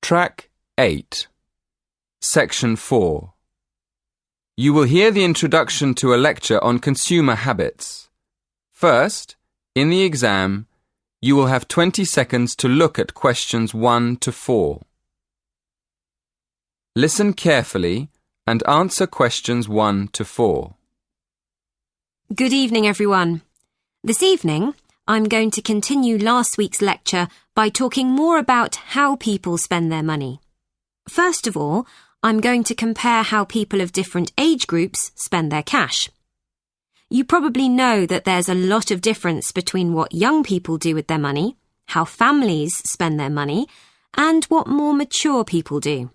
Track 8, Section 4. You will hear the introduction to a lecture on consumer habits. First, in the exam, you will have 20 seconds to look at questions 1 to 4. Listen carefully and answer questions 1 to 4. Good evening, everyone. This evening, I'm going to continue last week's lecture by talking more about how people spend their money. First of all, I'm going to compare how people of different age groups spend their cash. You probably know that there's a lot of difference between what young people do with their money, how families spend their money, and what more mature people do.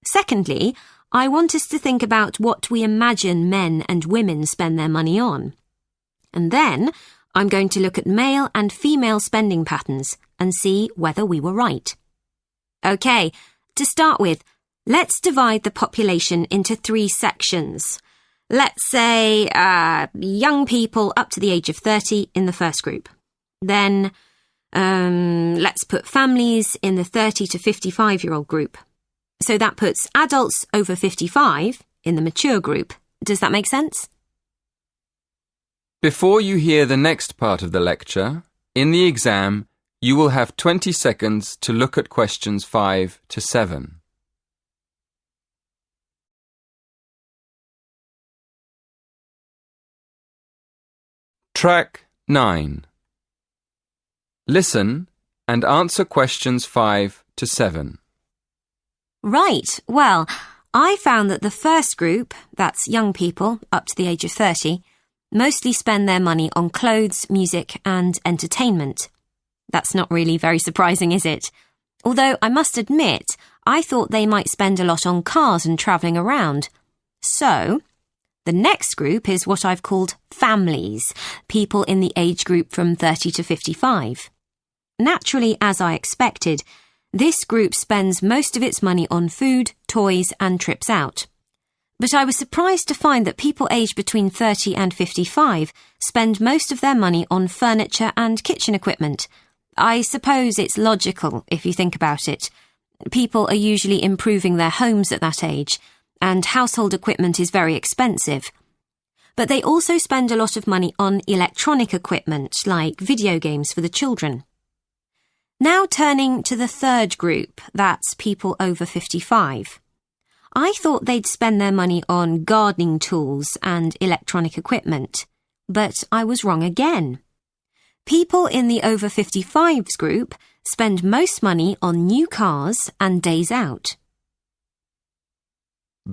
Secondly, I want us to think about what we imagine men and women spend their money on. And then, I'm going to look at male and female spending patterns and see whether we were right. Okay, to start with, let's divide the population into 3 sections. Let's say young people up to the age of 30 in the first group. Then let's put families in the 30 to 55-year-old group. So that puts adults over 55 in the mature group. Does that make sense? Before you hear the next part of the lecture, in the exam, you will have 20 seconds to look at questions 5 to 7. Track 9. Listen and answer questions 5 to 7. Right. Well, I found that the first group, that's young people up to the age of 30, mostly spend their money on clothes, music and entertainment. That's not really very surprising, is it? Although I must admit, I thought they might spend a lot on cars and travelling around. So, the next group is what I've called families, people in the age group from 30 to 55. Naturally, as I expected, this group spends most of its money on food, toys and trips out. But I was surprised to find that people aged between 30 and 55 spend most of their money on furniture and kitchen equipment. I suppose it's logical if you think about it. People are usually improving their homes at that age, and household equipment is very expensive. But they also spend a lot of money on electronic equipment, like video games for the children. Now turning to the third group, that's people over 55. I thought they'd spend their money on gardening tools and electronic equipment, but I was wrong again. People in the over 55s group spend most money on new cars and days out.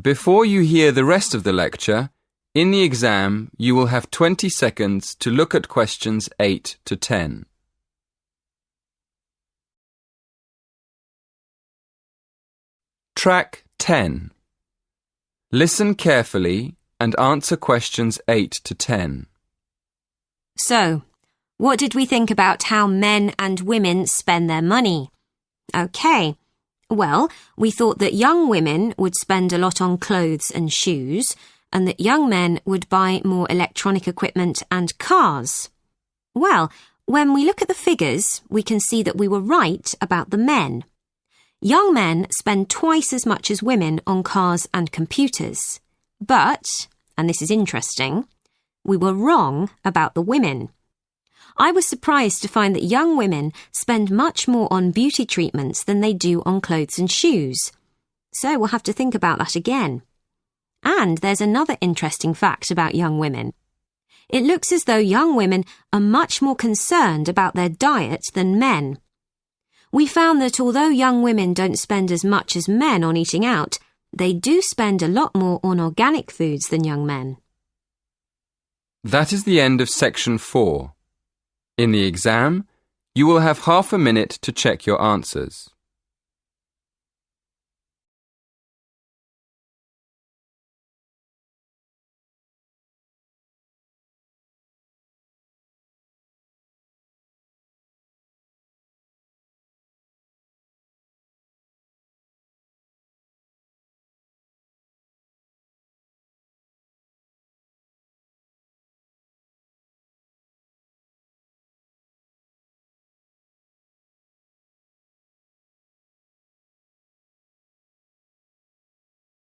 Before you hear the rest of the lecture, in the exam you will have 20 seconds to look at questions 8 to 10. Track 10. Listen carefully and answer questions 8 to 10. So, what did we think about how men and women spend their money? Okay, well, we thought that young women would spend a lot on clothes and shoes, and that young men would buy more electronic equipment and cars. Well, when we look at the figures, we can see that we were right about the men. Young men spend twice as much as women on cars and computers. But, and this is interesting, we were wrong about the women. I was surprised to find that young women spend much more on beauty treatments than they do on clothes and shoes. So we'll have to think about that again. And there's another interesting fact about young women. It looks as though young women are much more concerned about their diet than men. We found that although young women don't spend as much as men on eating out, they do spend a lot more on organic foods than young men. That is the end of section 4. In the exam, you will have half a minute to check your answers.